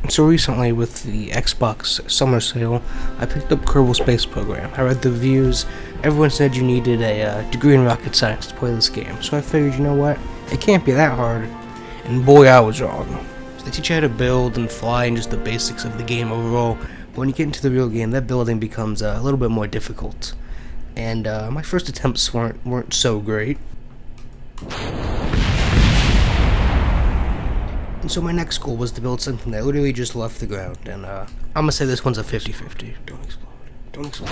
So recently, with the Xbox summer sale, I picked up Kerbal Space Program. I read the reviews. Everyone said you needed a degree in rocket science to play this game. So I figured, you know what? It can't be that hard. And boy, I was wrong. So they teach you how to build and fly and just the basics of the game overall. But when you get into the real game, that building becomes a little bit more difficult. And my first attempts weren't so great. And so my next goal was to build something that literally just left the ground, and I'm gonna say this one's a 50-50. Don't explode. Don't explode.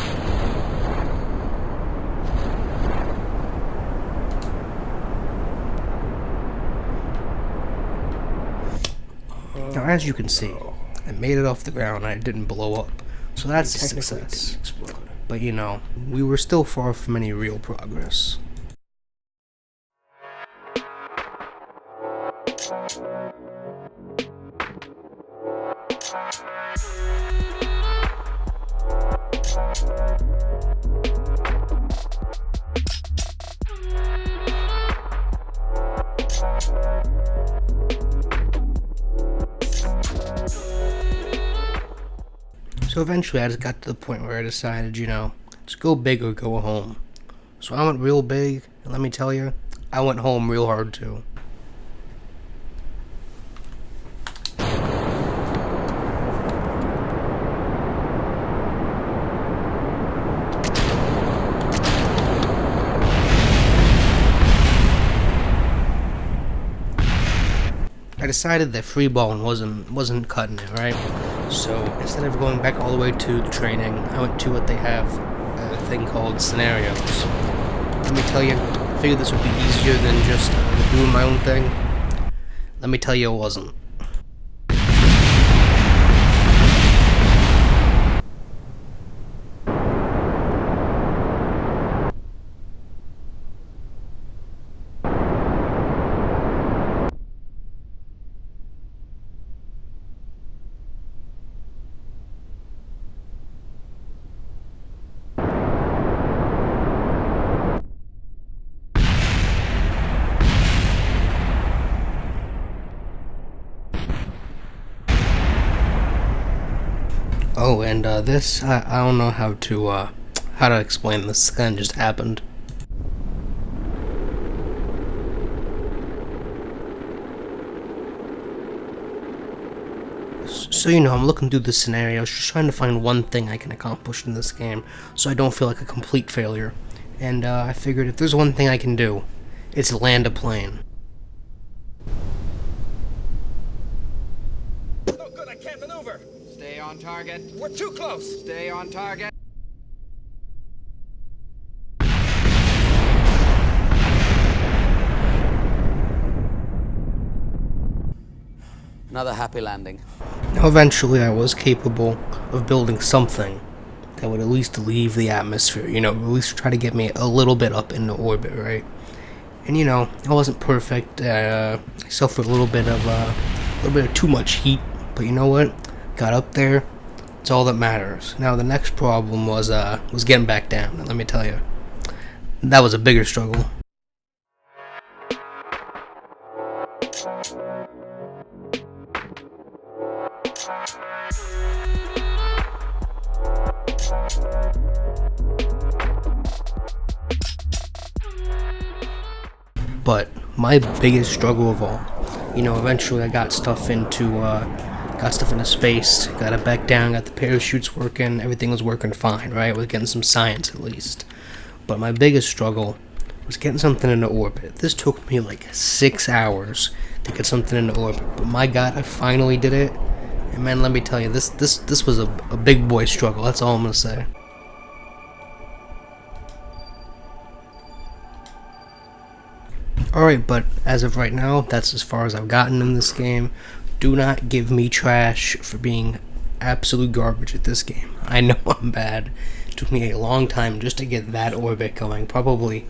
Now, as you can see, I made it off the ground, I didn't blow up, so that's a success. But you know, we were still far from any real progress. So eventually I just got to the point where I decided, you know, just go big or go home. So I went real big, and let me tell you, I went home real hard too. I decided that freeballing wasn't cutting it, right? So instead of going back all the way to the training, I went to what they have, a thing called scenarios. Let me tell you, I figured this would be easier than just doing my own thing. Let me tell you, it wasn't. Oh, and this, I don't know how to explain this. Kind of just happened. So, you know, I'm looking through the scenarios, just trying to find one thing I can accomplish in this game, so I don't feel like a complete failure. And I figured if there's one thing I can do, it's land a plane. Oh, good, I can't maneuver. Stay on target. We're too close. Stay on target. Another happy landing. Now, eventually I was capable of building something that would at least leave the atmosphere, you know, at least try to get me a little bit up into orbit, right? And you know, I wasn't perfect. I suffered a little bit of too much heat, but you know what? Got up there. It's all that matters. Now the next problem was getting back down, and let me tell you, that was a bigger struggle. But my biggest struggle of all, you know, eventually I got stuff into space, got it back down, got the parachutes working, everything was working fine, right? We're getting some science at least. But my biggest struggle was getting something into orbit. This took me like 6 hours to get something into orbit, but my God, I finally did it. And man, let me tell you, this was a big boy struggle. That's all I'm gonna say. Alright, but as of right now, that's as far as I've gotten in this game. Do not give me trash for being absolute garbage at this game. I know I'm bad. It took me a long time just to get that orbit going. Probably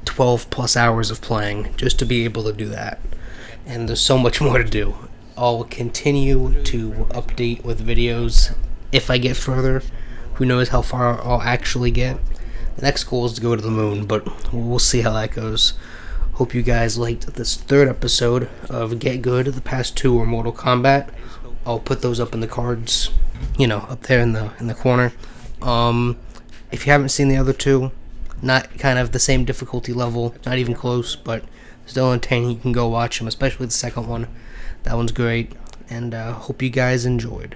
12 plus hours of playing just to be able to do that. And there's so much more to do. I'll continue to update with videos if I get further. Who knows how far I'll actually get. The next goal is to go to the moon, but we'll see how that goes. Hope you guys liked this third episode of Get Good. The past two were Mortal Kombat. I'll put those up in the cards, you know, up there in the corner. If you haven't seen the other two, not kind of the same difficulty level, not even close, but still entertaining. You can go watch them, especially the second one. That one's great, and hope you guys enjoyed.